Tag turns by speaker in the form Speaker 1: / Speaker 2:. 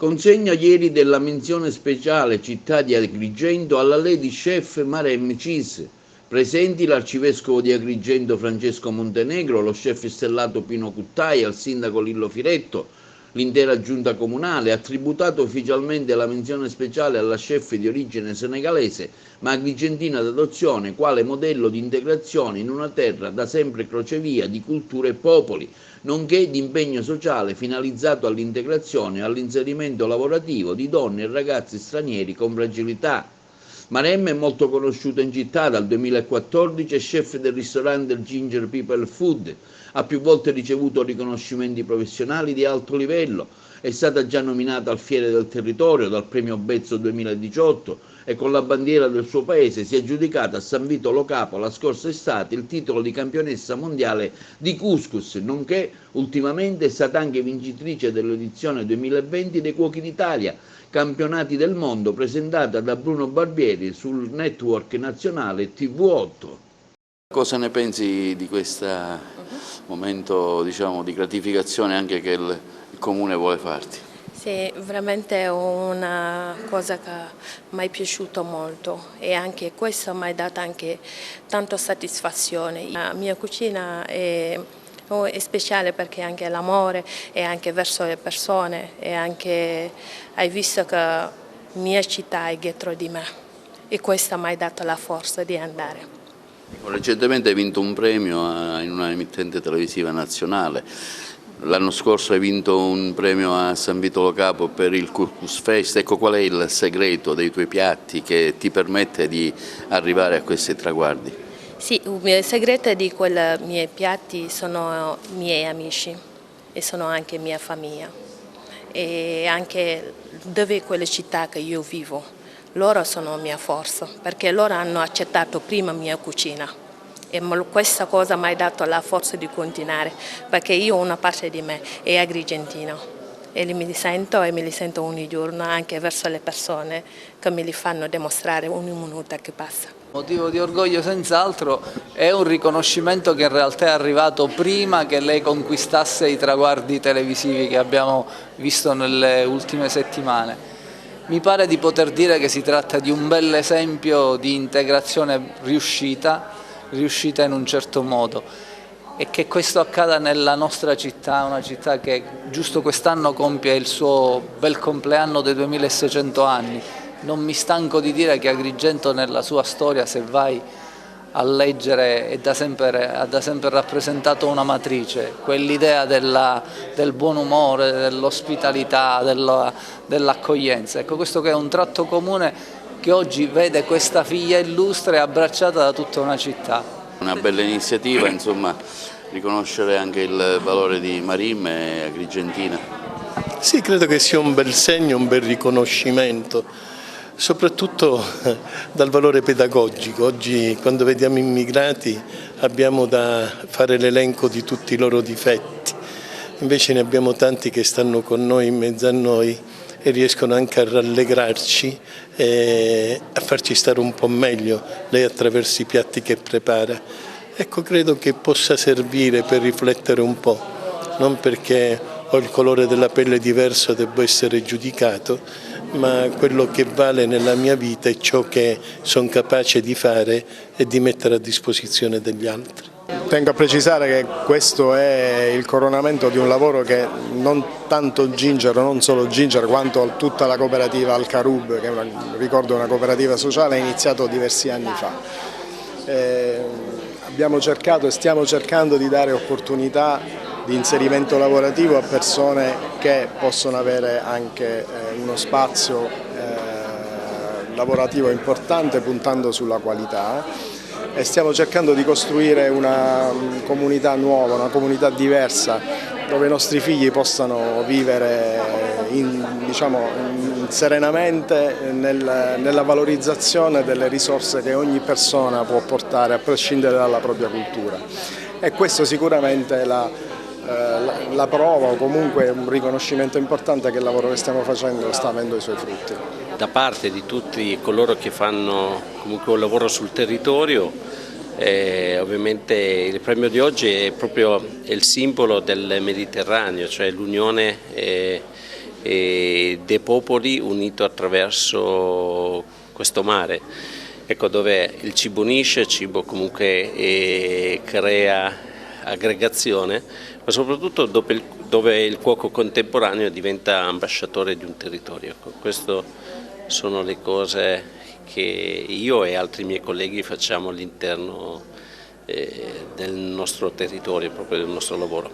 Speaker 1: Consegna ieri della menzione speciale Città di Agrigento alla Lady Chef Maremme Cis. Presenti l'arcivescovo di Agrigento Francesco Montenegro, lo chef stellato Pino Cuttai, al sindaco Lillo Firetto, l'intera giunta comunale. Ha tributato ufficialmente la menzione speciale alla chef di origine senegalese ma agrigentina d'adozione, quale modello di integrazione in una terra da sempre crocevia di culture e popoli, nonché di impegno sociale finalizzato all'integrazione e all'inserimento lavorativo di donne e ragazzi stranieri con fragilità. Maremme è molto conosciuta in città, dal 2014 è chef del ristorante Ginger People Food, ha più volte ricevuto riconoscimenti professionali di alto livello, è stata già nominata al Fiere del Territorio dal Premio Bezzo 2018 e con la bandiera del suo paese si è aggiudicata a San Vito Lo Capo la scorsa estate il titolo di campionessa mondiale di couscous, nonché ultimamente è stata anche vincitrice dell'edizione 2020 dei Cuochi d'Italia, campionati del mondo, presentata da Bruno Barbieri sul network nazionale TV8. Cosa ne pensi di questo momento, diciamo, di gratificazione anche che il Comune vuole farti?
Speaker 2: Sì, veramente è una cosa che mi è piaciuto molto e anche questo mi ha dato anche tanta soddisfazione. La mia cucina è speciale perché anche l'amore è anche verso le persone e anche hai visto che la mia città è dietro di me e questo mi ha dato la forza di andare.
Speaker 1: Recentemente hai vinto un premio in una emittente televisiva nazionale. L'anno scorso hai vinto un premio a San Vito Lo Capo per il Couscous Fest. Ecco, qual è il segreto dei tuoi piatti che ti permette di arrivare a questi traguardi?
Speaker 2: Sì, il segreto di quei miei piatti sono i miei amici e sono anche mia famiglia e anche dove quelle città che io vivo. Loro sono mia forza perché loro hanno accettato prima la mia cucina. E questa cosa mi ha dato la forza di continuare, perché io una parte di me è agrigentina e me li sento ogni giorno anche verso le persone che me li fanno dimostrare ogni minuto che passa.
Speaker 3: Motivo di orgoglio senz'altro, è un riconoscimento che in realtà è arrivato prima che lei conquistasse i traguardi televisivi che abbiamo visto nelle ultime settimane. Mi pare di poter dire che si tratta di un bel esempio di integrazione riuscita in un certo modo e che questo accada nella nostra città, una città che giusto quest'anno compie il suo bel compleanno dei 2600 anni. Non mi stanco di dire che Agrigento nella sua storia, se vai a leggere, ha da sempre rappresentato una matrice, quell'idea del buon umore, dell'ospitalità, dell'accoglienza. Ecco, questo che è un tratto comune che oggi vede questa figlia illustre abbracciata da tutta una città.
Speaker 1: Una bella iniziativa, insomma, riconoscere anche il valore di Maremme e Agrigentina.
Speaker 4: Sì, credo che sia un bel segno, un bel riconoscimento, soprattutto dal valore pedagogico. Oggi quando vediamo immigrati abbiamo da fare l'elenco di tutti i loro difetti, invece ne abbiamo tanti che stanno con noi, in mezzo a noi, e riescono anche a rallegrarci e a farci stare un po' meglio, lei attraverso i piatti che prepara. Ecco, credo che possa servire per riflettere un po', non perché ho il colore della pelle diverso devo essere giudicato, ma quello che vale nella mia vita è ciò che sono capace di fare e di mettere a disposizione degli altri.
Speaker 5: Tengo a precisare che questo è il coronamento di un lavoro che non tanto Ginger, non solo Ginger, quanto tutta la cooperativa Al-Karub, che ricordo una cooperativa sociale, ha iniziato diversi anni fa. Abbiamo cercato e stiamo cercando di dare opportunità di inserimento lavorativo a persone che possono avere anche uno spazio lavorativo importante puntando sulla qualità. E stiamo cercando di costruire una comunità nuova, una comunità diversa, dove i nostri figli possano vivere serenamente nella valorizzazione delle risorse che ogni persona può portare a prescindere dalla propria cultura. E questo sicuramente è la prova o comunque un riconoscimento importante che il lavoro che stiamo facendo sta avendo i suoi frutti.
Speaker 6: Da parte di tutti coloro che fanno comunque un lavoro sul territorio, ovviamente il premio di oggi è proprio il simbolo del Mediterraneo, cioè l'unione dei popoli unito attraverso questo mare, ecco, dove il cibo unisce, il cibo comunque crea aggregazione, ma soprattutto dove il cuoco contemporaneo diventa ambasciatore di un territorio. Ecco, queste sono le cose che io e altri miei colleghi facciamo all'interno del nostro territorio, proprio del nostro lavoro.